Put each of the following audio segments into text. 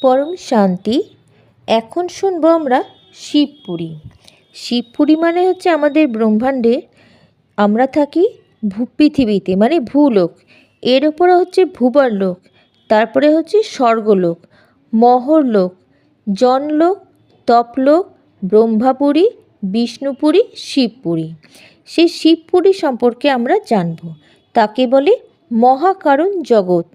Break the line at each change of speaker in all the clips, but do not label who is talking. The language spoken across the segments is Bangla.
পরম শান্তি। এখন শুনবো আমরা শিবপুরী। শিবপুরী মানে হচ্ছে আমাদের ব্রহ্মাণ্ডে আমরা থাকি পৃথিবীতে মানে ভূলোক, এর ওপরে হচ্ছে ভূবরলোক, তারপরে হচ্ছে স্বর্গলোক, মহরলোক, জনলোক, তপলোক, ব্রহ্মাপুরী, বিষ্ণুপুরী, শিবপুরী। সেই শিবপুরী সম্পর্কে আমরা জানব। তাকে বলে মহাকারণ জগৎ,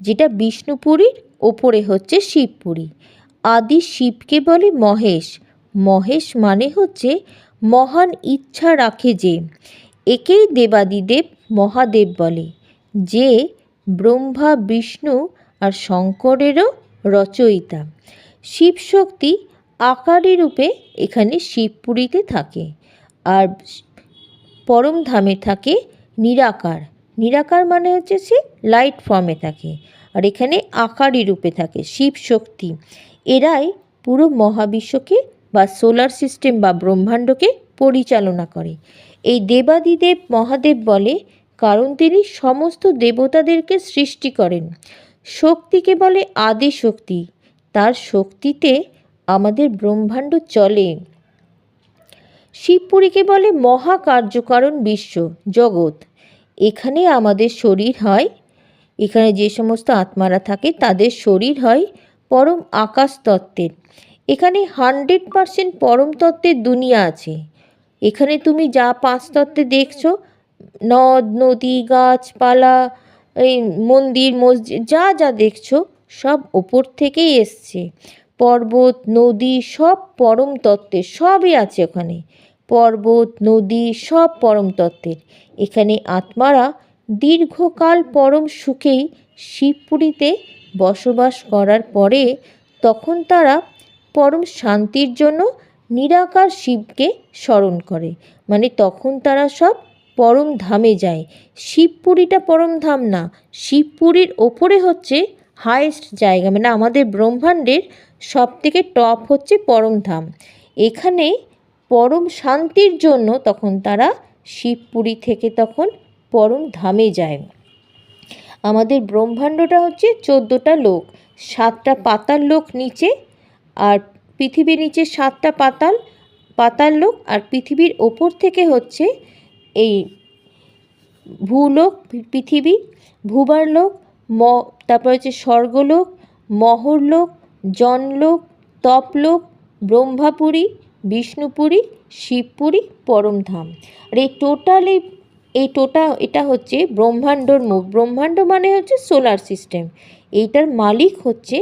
যেটা বিষ্ণুপুরীর ওপরে হচ্ছে শিবপুরী। আদি শিবকে বলে মহেশ। মহেশ মানে হচ্ছে মহান ইচ্ছা রাখে যে। একেই দেবাদিদেব মহাদেব বলে, যে ব্রহ্মা বিষ্ণু আর শঙ্করেরও রচয়িতা। শিবশক্তি আকারী রূপে এখানে শিবপুরীতে থাকে, আর পরমধামে থাকে নিরাকার। নিরাকার মানে হচ্ছে সে লাইট ফর্মে থাকে, আর এখানে আকারী রূপে থাকে শিব শক্তি। এরাই পুরো মহাবিশ্বকে বা সোলার সিস্টেম বা ব্রহ্মাণ্ডকে পরিচালনা করে। এই দেবাদিদেব মহাদেব বলে কারণ তিনি সমস্ত দেবতাদেরকে সৃষ্টি করেন। শক্তিকে বলে আদি শক্তি, তার শক্তিতে আমাদের ব্রহ্মাণ্ড চলে। শিবপুরীকে বলে মহাকার্যকারণ বিশ্ব জগৎ। এখানে আমাদের শরীর হয়, এখানে যে সমস্ত আত্মারা থাকে তাদের শরীর হয় পরম আকাশ তত্ত্বের। এখানে 100% পরম তত্ত্বের দুনিয়া আছে। এখানে তুমি যা 5 তত্ত্বে দেখছো, নদ নদী গাছপালা, এই মন্দির মসজিদ যা যা দেখছো সব ওপর থেকেই এসছে। পর্বত নদী সব পরম তত্ত্বের, সবই আছে ওখানে। পর্বত নদী সব পরম তত্ত্বের। এখানে আত্মারা দীর্ঘকাল পরম সুখেই শিবপুরীতে বসবাস করার পরে তখন তারা পরম শান্তির জন্য নিরাকার শিবকে স্মরণ করে, মানে তখন তারা সব পরম ধামে যায়। শিবপুরীটা পরম ধাম না, শিবপুরীর ওপরে হচ্ছে হায়েস্ট জায়গা, মানে আমাদের ব্রহ্মাণ্ডের সবথেকে টপ হচ্ছে পরম ধাম। এখানে পরম শান্তির জন্য তখন তারা শিবপুরী থেকে তখন পরম ধামে যায়। আমাদের ব্রহ্মাণ্ডটা হচ্ছে 14টা লোক, 7টা পাতাল লোক নিচে, আর পৃথিবীর নিচে 7টা পাতাল লোক, আর পৃথিবীর ওপর থেকে হচ্ছে এই ভূলোক পৃথিবী, ভূভারলোক, তারপর হচ্ছে স্বর্গলোক, মহরলোক, জনলোক, তপলোক, ব্রহ্মাপুরী, বিষ্ণুপুরী, শিবপুরী, পরমধাম। আর এটা হচ্ছে ব্রহ্মাণ্ডর মুখ। ব্রহ্মাণ্ড মানে হচ্ছে সোলার সিস্টেম। এইটার মালিক হচ্ছে